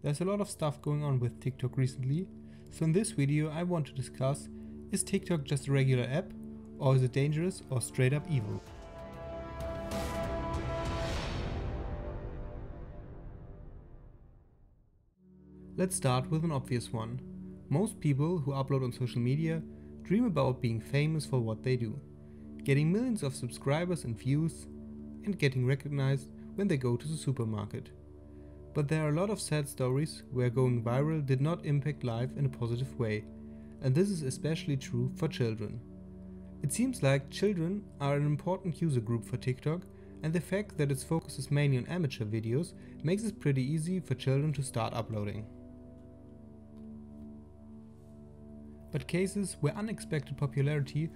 There's a lot of stuff going on with TikTok recently, so in this video I want to discuss, is TikTok just a regular app, or is it dangerous or straight up evil? Let's start with an obvious one. Most people who upload on social media dream about being famous for what they do, getting millions of subscribers and views, and getting recognized when they go to the supermarket. But there are a lot of sad stories where going viral did not impact life in a positive way, and this is especially true for children. It seems like children are an important user group for TikTok, and the fact that its focus is mainly on amateur videos makes it pretty easy for children to start uploading. But cases where unexpected popularity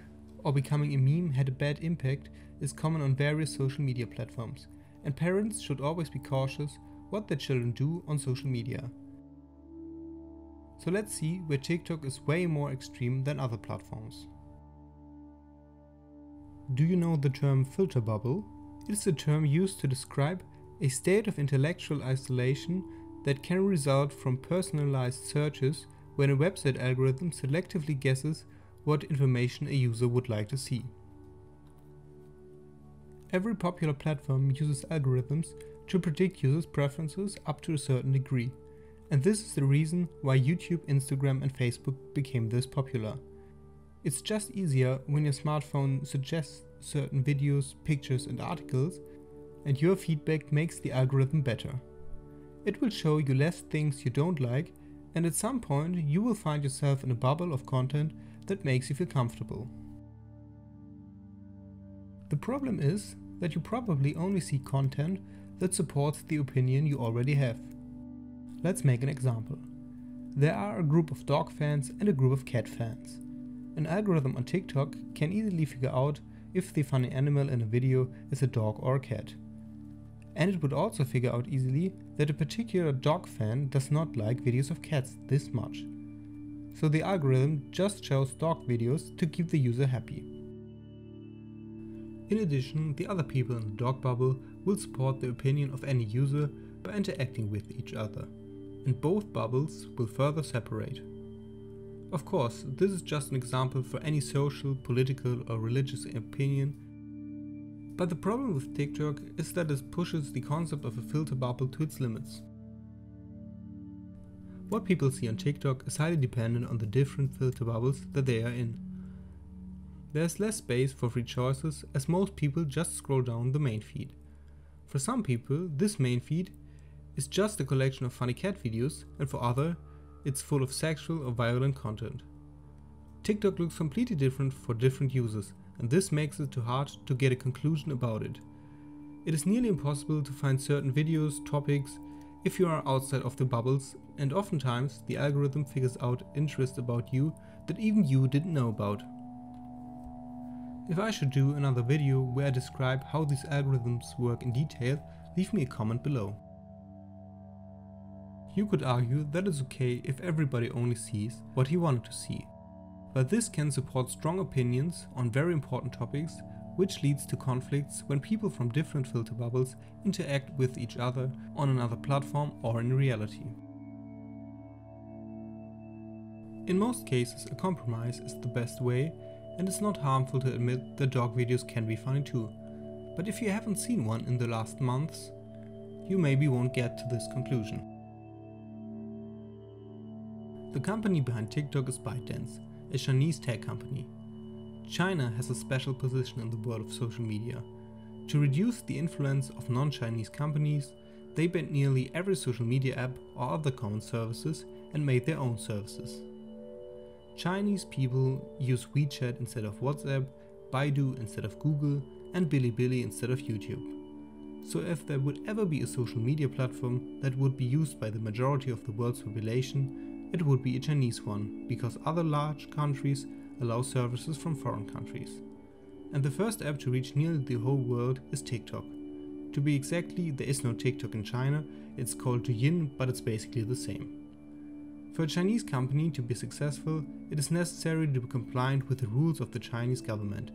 or becoming a meme had a bad impact is common on various social media platforms, and parents should always be cautious what their children do on social media. So let's see where TikTok is way more extreme than other platforms. Do you know the term filter bubble? It is a term used to describe a state of intellectual isolation that can result from personalized searches when a website algorithm selectively guesses what information a user would like to see. Every popular platform uses algorithms to predict users' preferences up to a certain degree, and this is the reason why YouTube, Instagram and Facebook became this popular. It's just easier when your smartphone suggests certain videos, pictures and articles, and your feedback makes the algorithm better. It will show you less things you don't like, and at some point you will find yourself in a bubble of content that makes you feel comfortable. The problem is that you probably only see content that supports the opinion you already have. Let's make an example. There are a group of dog fans and a group of cat fans. An algorithm on TikTok can easily figure out if the funny animal in a video is a dog or a cat. And it would also figure out easily that a particular dog fan does not like videos of cats this much. So the algorithm just shows dog videos to keep the user happy. In addition, the other people in the dog bubble will support the opinion of any user by interacting with each other, and both bubbles will further separate. Of course, this is just an example for any social, political or religious opinion, but the problem with TikTok is that it pushes the concept of a filter bubble to its limits. What people see on TikTok is highly dependent on the different filter bubbles that they are in. There's less space for free choices as most people just scroll down the main feed. For some people, this main feed is just a collection of funny cat videos, and for others, it's full of sexual or violent content. TikTok looks completely different for different users, and this makes it too hard to get a conclusion about it. It is nearly impossible to find certain videos, topics, if you are outside of the bubbles, and oftentimes the algorithm figures out interests about you that even you didn't know about. If I should do another video where I describe how these algorithms work in detail, leave me a comment below. You could argue that it's okay if everybody only sees what he wanted to see. But this can support strong opinions on very important topics, which leads to conflicts when people from different filter bubbles interact with each other on another platform or in reality. In most cases, a compromise is the best way, and it's not harmful to admit that dog videos can be funny too. But if you haven't seen one in the last months, you maybe won't get to this conclusion. The company behind TikTok is ByteDance, a Chinese tech company. China has a special position in the world of social media. To reduce the influence of non-Chinese companies, they banned nearly every social media app or other common services and made their own services. Chinese people use WeChat instead of WhatsApp, Baidu instead of Google, and Bilibili instead of YouTube. So if there would ever be a social media platform that would be used by the majority of the world's population, it would be a Chinese one, because other large countries allow services from foreign countries. And the first app to reach nearly the whole world is TikTok. To be exactly, there is no TikTok in China, it's called Douyin, but it's basically the same. For a Chinese company to be successful, it is necessary to be compliant with the rules of the Chinese government.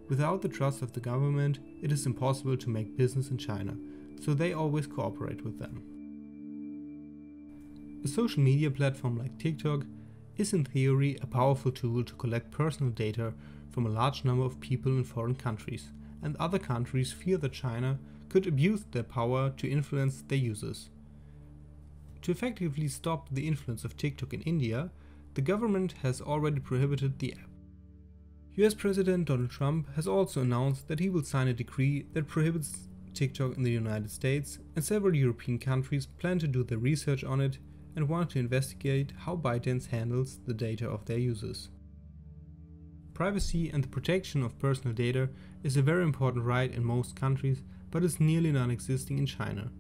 Without the trust of the government, it is impossible to make business in China, so they always cooperate with them. A social media platform like TikTok is in theory a powerful tool to collect personal data from a large number of people in foreign countries, and other countries fear that China could abuse their power to influence their users. To effectively stop the influence of TikTok in India, the government has already prohibited the app. US President Donald Trump has also announced that he will sign a decree that prohibits TikTok in the United States, and several European countries plan to do their research on it and want to investigate how ByteDance handles the data of their users. Privacy and the protection of personal data is a very important right in most countries, but is nearly non-existing in China.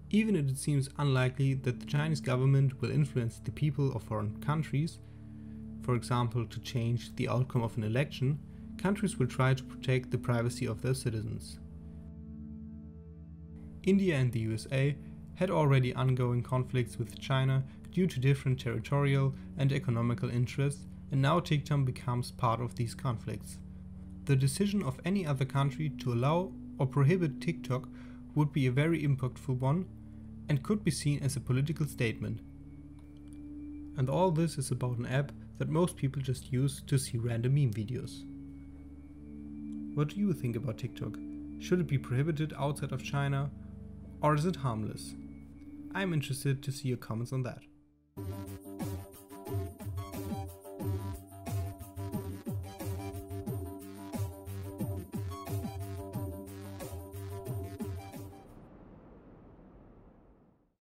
Even if it seems unlikely that the Chinese government will influence the people of foreign countries, for example to change the outcome of an election, countries will try to protect the privacy of their citizens. India and the USA had already ongoing conflicts with China due to different territorial and economical interests, and now TikTok becomes part of these conflicts. The decision of any other country to allow or prohibit TikTok would be a very impactful one and could be seen as a political statement. And all this is about an app that most people just use to see random meme videos. What do you think about TikTok? Should it be prohibited outside of China, or is it harmless? I'm interested to see your comments on that.